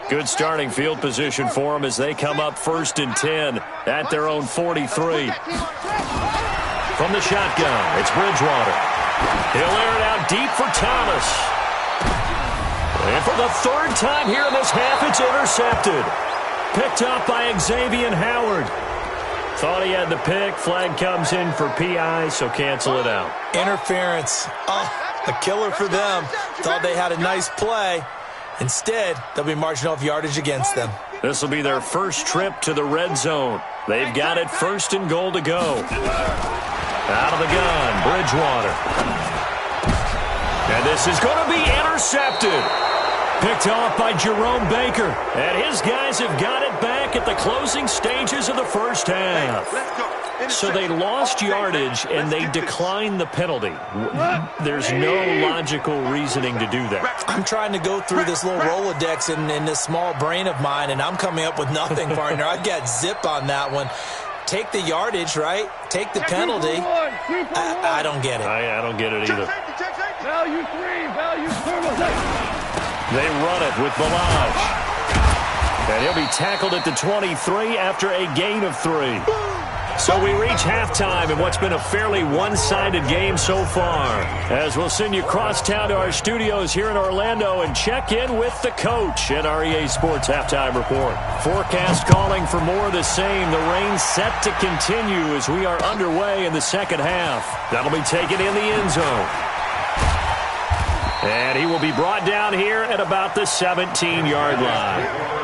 Good starting field position for them as they come up 1st and 10 at their own 43. From the shotgun, it's Bridgewater. He'll air it out deep for Thomas. And for the 3rd time here in this half, it's intercepted. Picked up by Xavier Howard. Thought he had the pick. Flag comes in for PI, so cancel it out. Interference. Oh, a killer for them. Thought they had a nice play. Instead, they'll be marching off yardage against them. This will be their first trip to the red zone. They've got it 1st and goal to go. Out of the gun, Bridgewater. And this is going to be intercepted. Picked off by Jerome Baker. And his guys have got it back at the closing stages of the first half. So they lost yardage, and they declined the penalty. There's no logical reasoning to do that. I'm trying to go through this little Rolodex in this small brain of mine, and I'm coming up with nothing, partner. I've got zip on that one. Take the yardage, right? Take the penalty. I don't get it. I don't get it either. Value 3, value 3. They run it with Balaj. And he'll be tackled at the 23 after a gain of 3. So we reach halftime in what's been a fairly one-sided game so far. As we'll send you cross town to our studios here in Orlando and check in with the coach at our EA Sports Halftime Report. Forecast calling for more of the same. The rain set to continue as we are underway in the second half. That'll be taken in the end zone. And he will be brought down here at about the 17-yard line.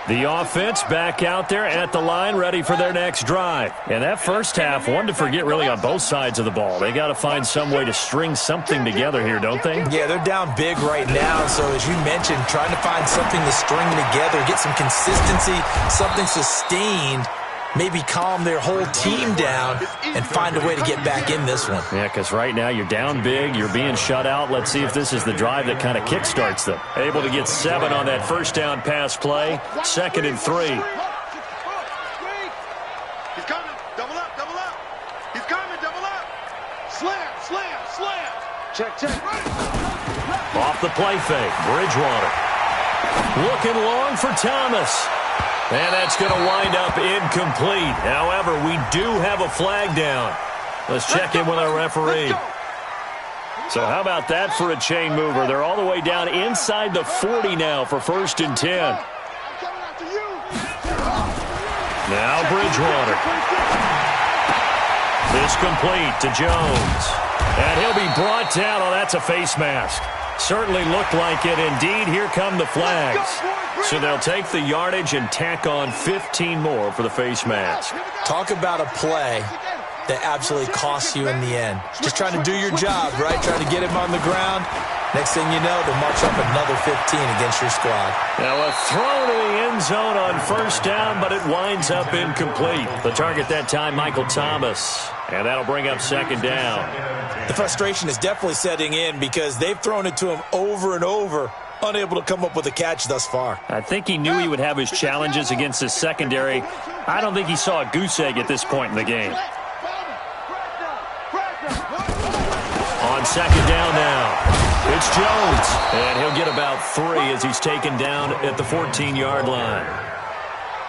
The offense back out there at the line, ready for their next drive. And that first half, one to forget really on both sides of the ball. They got to find some way to string something together here, don't they? Yeah, they're down big right now. So as you mentioned, trying to find something to string together, get some consistency, something sustained, maybe calm their whole team down and find a way to get back in this one. Yeah, because right now you're down big, you're being shut out. Let's see if this is the drive that kind of kickstarts them. Able to get 7 on that first down pass play. 2nd and 3. He's coming. Double up, double up. He's coming, double up. Slam, slam, slam. Check, check. Off the play fake, Bridgewater. Looking long for Thomas. And that's going to wind up incomplete. However, we do have a flag down. Let's check in with our referee. So how about that for a chain mover? They're all the way down inside the 40 now for 1st and 10. Now Bridgewater. This complete to Jones. And he'll be brought down. Oh, that's a face mask. Certainly looked like it. Indeed, here come the flags. So they'll take the yardage and tack on 15 more for the face mask. Talk about a play that absolutely costs you in the end. Just trying to do your job, right? Trying to get him on the ground. Next thing you know, they'll march up another 15 against your squad. Now a throw to the end zone on 1st down, but it winds up incomplete. The target that time, Michael Thomas. And that'll bring up 2nd down. The frustration is definitely setting in because they've thrown it to him over and over, unable to come up with a catch thus far. I think he knew he would have his challenges against his secondary. I don't think he saw a goose egg at this point in the game. On 2nd down now. It's Jones, and he'll get about 3 as he's taken down at the 14-yard line.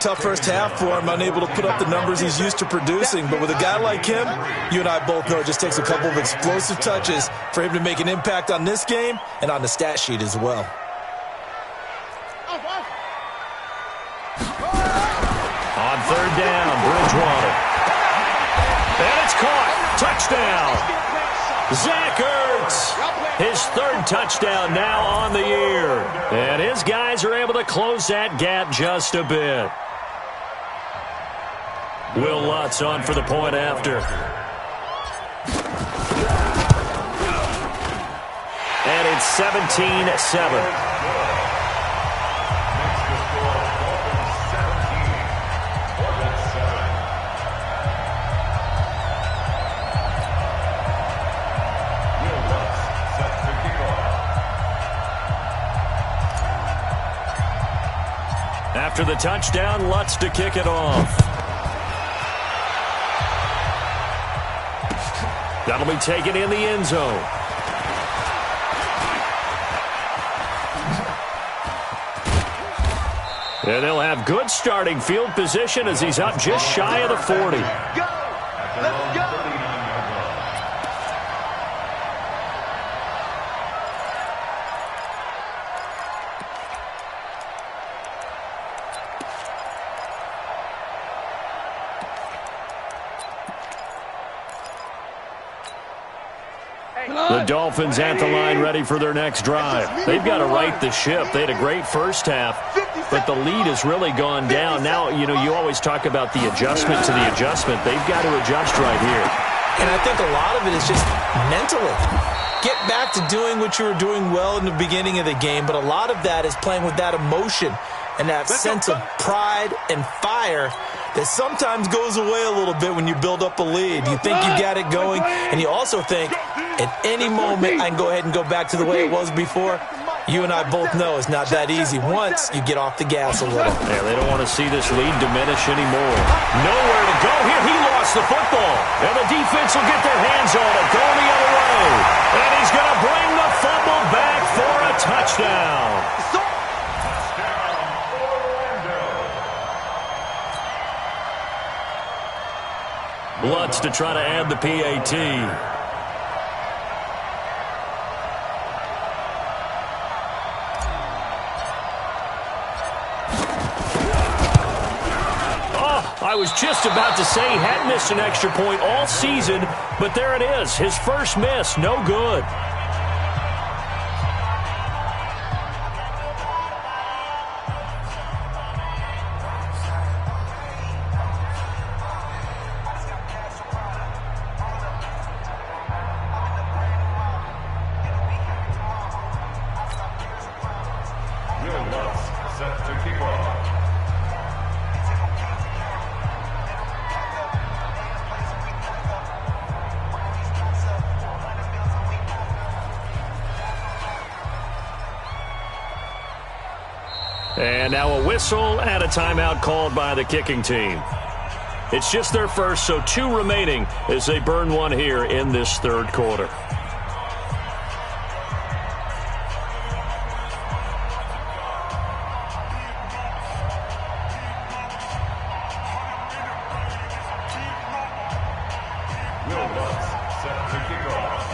Tough first half for him, unable to put up the numbers he's used to producing. But with a guy like him, you and I both know it just takes a couple of explosive touches for him to make an impact on this game and on the stat sheet as well. On 3rd down, Bridgewater. And it's caught. Touchdown. Zach Ertz, his 3rd touchdown now on the year. And his guys are able to close that gap just a bit. Will Lutz on for the point after. And it's 17-7. After the touchdown, Lutz to kick it off. That'll be taken in the end zone. And they'll have good starting field position as he's up just shy of the 40. Go! Let's go! The Dolphins at the line ready for their next drive. They've got to right the ship. They had a great first half, but the lead has really gone down. Now, you always talk about the adjustment to the adjustment. They've got to adjust right here. And I think a lot of it is just mentally. Get back to doing what you were doing well in the beginning of the game, but a lot of that is playing with that emotion and that sense of pride and fire that sometimes goes away a little bit when you build up a lead. You think you got it going, and you also think at any moment I can go ahead and go back to the way it was before. You and I both know it's not that easy once you get off the gas a little. Yeah, they don't want to see this lead diminish anymore. Nowhere to go here. He lost the football. And the defense will get their hands on it, going the other way. And he's going to bring the fumble back for a touchdown. Lutz to try to add the PAT. I was just about to say he hadn't missed an extra point all season, but there it is. His first miss, no good. Set to kick off. And now a whistle and a timeout called by the kicking team. It's just their first, so 2 remaining as they burn one here in this third quarter. Set to kick off.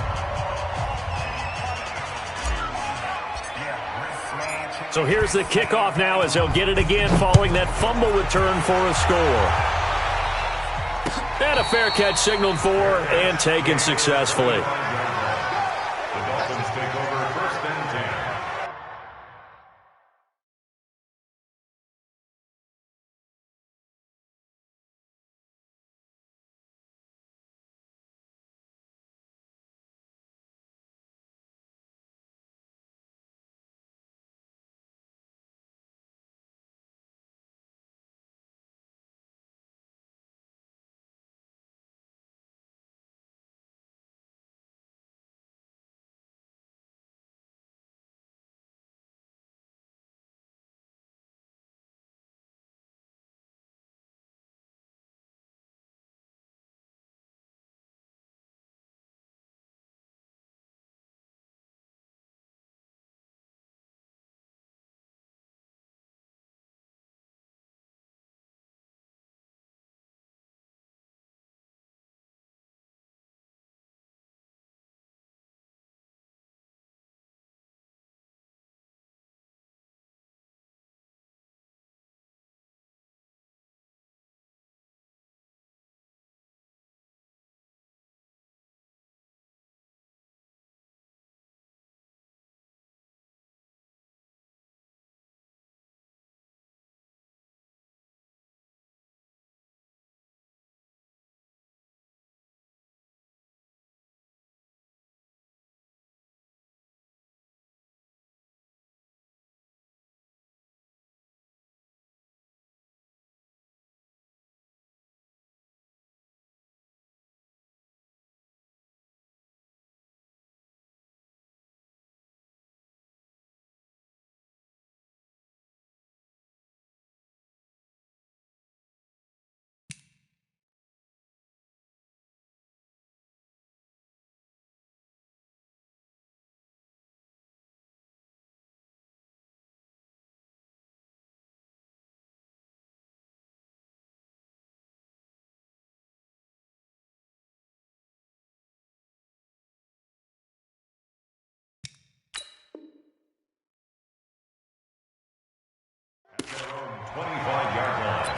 So here's the kickoff now as they'll get it again following that fumble return for a score. And a fair catch signaled for and taken successfully. 25-yard line.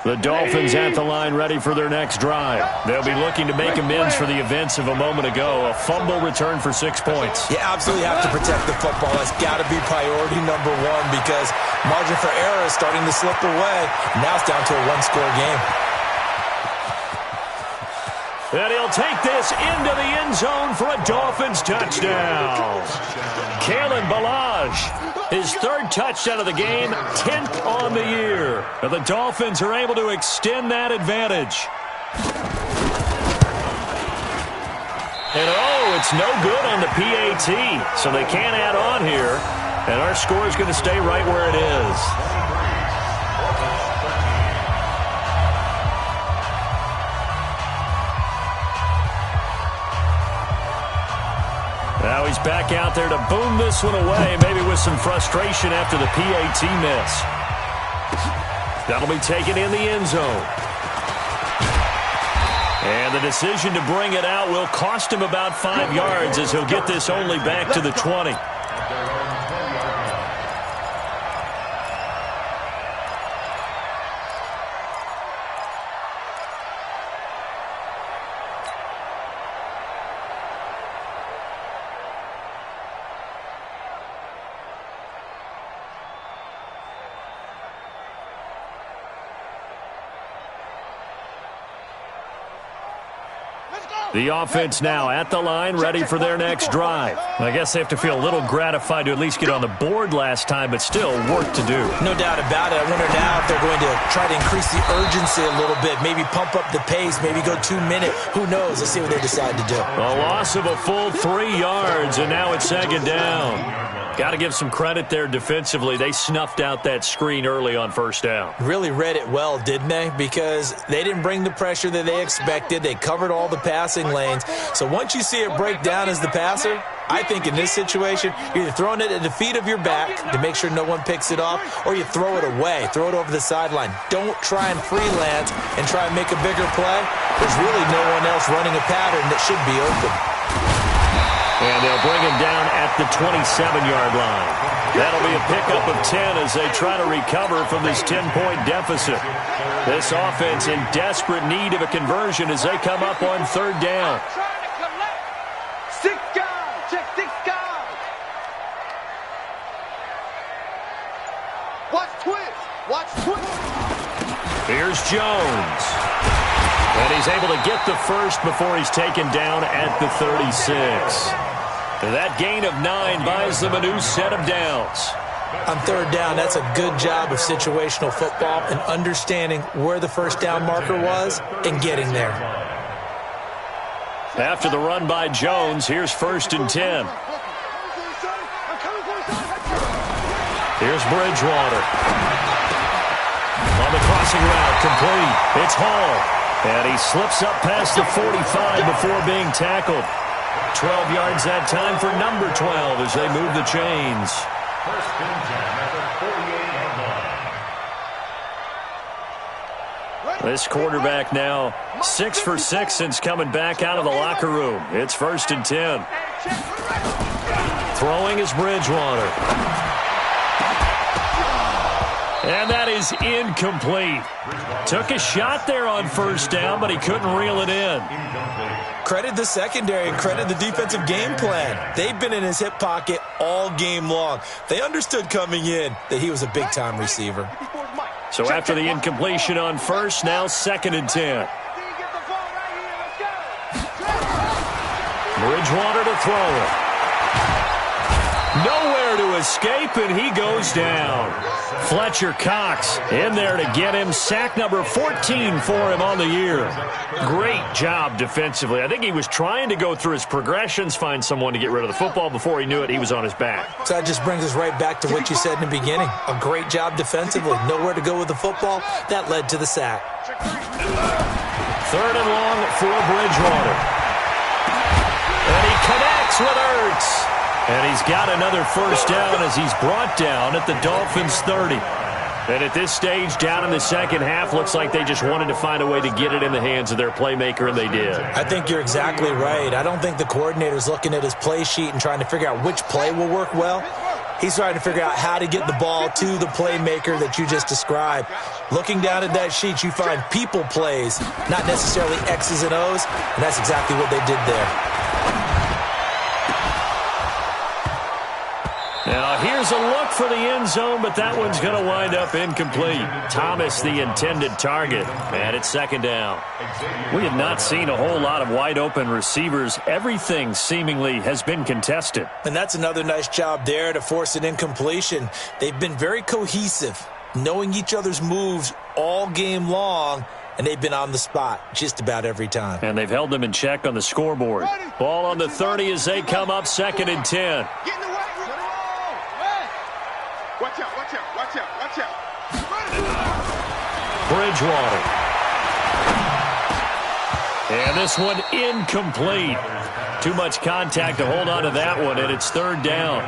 The Dolphins at the line ready for their next drive. They'll be looking to make amends for the events of a moment ago. A fumble return for 6 points. You absolutely have to protect the football. That's got to be priority number one because margin for error is starting to slip away. Now it's down to a one-score game. And he'll take this into the end zone for a Dolphins touchdown. Kalen Ballage, his third touchdown of the game, 10th on the year. And the Dolphins are able to extend that advantage. And it's no good on the PAT, so they can't add on here. And our score is going to stay right where it is. Now he's back out there to boom this one away, maybe with some frustration after the PAT miss. That'll be taken in the end zone. And the decision to bring it out will cost him about 5 yards as he'll get this only back to the 20. The offense now at the line, ready for their next drive. I guess they have to feel a little gratified to at least get on the board last time, but still work to do. No doubt about it. I wonder now if they're going to try to increase the urgency a little bit, maybe pump up the pace, maybe go 2 minutes. Who knows? Let's see what they decide to do. A loss of a full 3 yards, and now it's second down. Got to give some credit there defensively. They snuffed out that screen early on first down. Really read it well, didn't they? Because they didn't bring the pressure that they expected. They covered all the passing lanes. So once you see it break down as the passer, I think in this situation, you're either throwing it at the feet of your back to make sure no one picks it off, or you throw it away, throw it over the sideline. Don't try and freelance and try and make a bigger play. There's really no one else running a pattern that should be open. And they'll bring him down at the 27-yard line. That'll be a pickup of 10 as they try to recover from this 10-point deficit. This offense in desperate need of a conversion as they come up on third down. Here's Jones. And he's able to get the first before he's taken down at the 36. That gain of 9 buys them a new set of downs. On third down, that's a good job of situational football and understanding where the first down marker was and getting there. After the run by Jones, here's 1st and 10. Here's Bridgewater. On the crossing route, complete. It's Hall. And he slips up past the 45 before being tackled. 12 yards that time for number 12 as they move the chains. First and 10 at the 48-yard line. This quarterback now 6 for 6 since coming back out of the locker room. It's 1st and 10. Throwing is Bridgewater. And that is incomplete. Took a shot there on first down, but he couldn't reel it in. Credit the secondary and credit the defensive game plan. They've been in his hip pocket all game long. They understood coming in that he was a big-time receiver. So after the incompletion on first, now 2nd and 10. Bridgewater to throw it. Nowhere to escape, and he goes down. Fletcher Cox in there to get him. Sack number 14 for him on the year. Great job defensively. I think he was trying to go through his progressions, find someone to get rid of the football. Before he knew it, he was on his back. So that just brings us right back to what you said in the beginning. A great job defensively. Nowhere to go with the football. That led to the sack. 3rd and long for Bridgewater. And he connects with Ertz. And he's got another first down as he's brought down at the Dolphins' 30. And at this stage, down in the second half, looks like they just wanted to find a way to get it in the hands of their playmaker, and they did. I think you're exactly right. I don't think the coordinator's looking at his play sheet and trying to figure out which play will work well. He's trying to figure out how to get the ball to the playmaker that you just described. Looking down at that sheet, you find people plays, not necessarily X's and O's, and that's exactly what they did there. Now, here's a look for the end zone, but that one's going to wind up incomplete. Thomas, the intended target, and it's second down. We have not seen a whole lot of wide-open receivers. Everything seemingly has been contested. And that's another nice job there to force an incompletion. They've been very cohesive, knowing each other's moves all game long, and they've been on the spot just about every time. And they've held them in check on the scoreboard. Ball on the 30 as they come up 2nd and 10. Get in the way. Watch out, watch out, watch out, watch out. Bridgewater. And this one incomplete. Too much contact to hold on to that one, and it's 3rd down.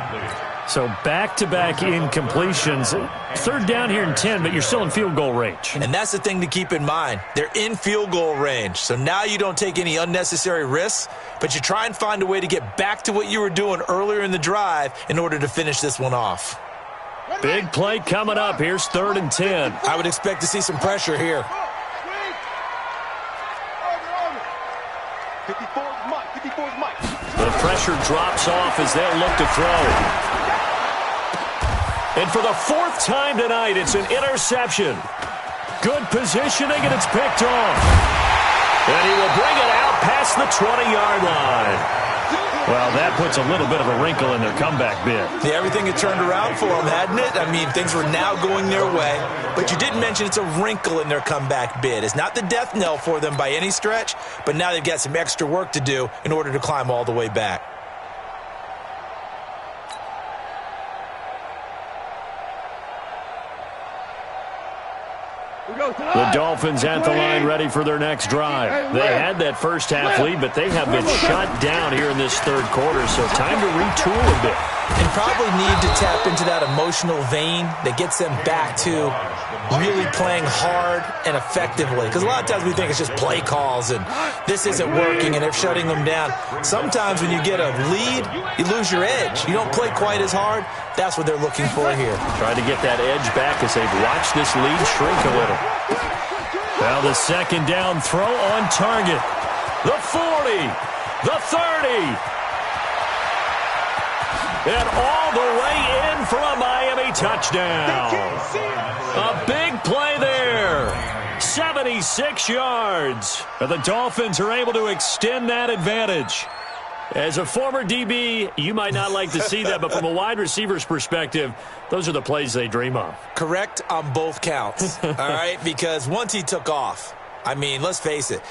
So back-to-back incompletions. 3rd down here in 10, but you're still in field goal range. And that's the thing to keep in mind. They're in field goal range. So now you don't take any unnecessary risks, but you try and find a way to get back to what you were doing earlier in the drive in order to finish this one off. Big play coming up. Here's 3rd and 10. I would expect to see some pressure here. 54's Mike, 54's Mike. The pressure drops off as they'll look to throw. And for the 4th time tonight, it's an interception. Good positioning, and it's picked off. And he will bring it out past the 20-yard line. Well, that puts a little bit of a wrinkle in their comeback bid. Yeah, everything had turned around for them, hadn't it? I mean, things were now going their way. But you didn't mention it's a wrinkle in their comeback bid. It's not the death knell for them by any stretch, but now they've got some extra work to do in order to climb all the way back. The Dolphins at the line ready for their next drive. They had that first half lead, but they have been shut down here in this 3rd quarter, so time to retool a bit. And probably need to tap into that emotional vein that gets them back to really playing hard and effectively. Because a lot of times we think it's just play calls and this isn't working and they're shutting them down. Sometimes when you get a lead, you lose your edge. You don't play quite as hard. That's what they're looking for here. Trying to get that edge back as they've watched this lead shrink a little. Now the 2nd down throw on target. The 40, the 30. And all the way in for a Miami touchdown. A big play there. 76 yards. And the Dolphins are able to extend that advantage. As a former DB, you might not like to see that, but from a wide receiver's perspective, those are the plays they dream of. Correct on both counts, all right? Because once he took off, I mean, let's face it.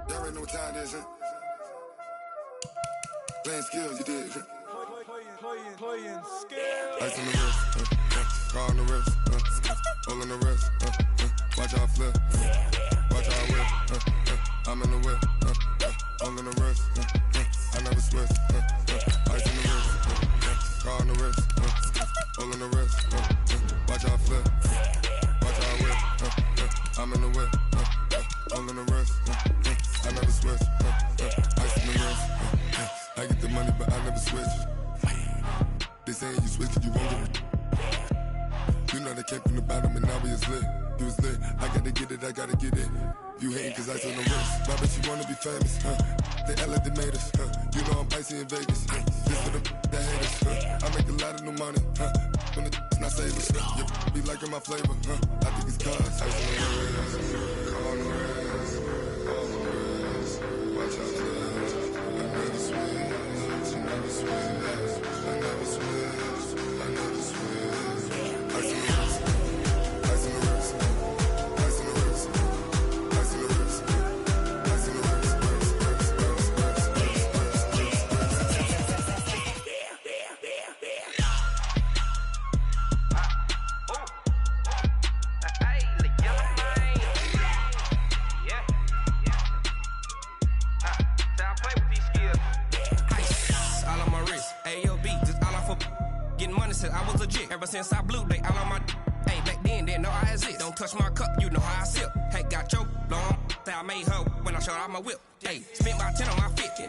Y'all already know what time it is, huh? Playing skills, you did. Playing skills. Ice on the wrist, car on the wrist, hole in the wrist, watch out flip, watch out whip, I'm in the whip, hole in the wrist, I never switch, ice on the wrist, car on the wrist, hole in the wrist, watch out flip, watch out whip, I'm in the whip, hole in the wrist, I never switch, ice on the wrist, I get the money but I never switch. They saying you switch it, you won't get it. You know they came from the bottom and now we is lit. You was lit, I gotta get it, I gotta get it. You hating cause ice on the wrist. Why bet you wanna be famous, They act like they made us, You know I'm icy in Vegas, This for the that hate us, I make a lot of new money, When it's not savers, You be liking my flavor, I think it's cause ice on the wrist, on the wrist, on the wrist. Watch out, I never switch, I never switch. I never switch, I never switch. Ice in the wrist, ice in the wrist, ice in the wrist, ice in the wrist, ice in the wrist, since I was a jit. Ever since I blew, they all on my hey, back then, didn't know I exist. Don't touch my cup, you know how I sip. Hey, got choked, long. Say I made her when I showed out my whip. Hey, spent my 10 on my 50.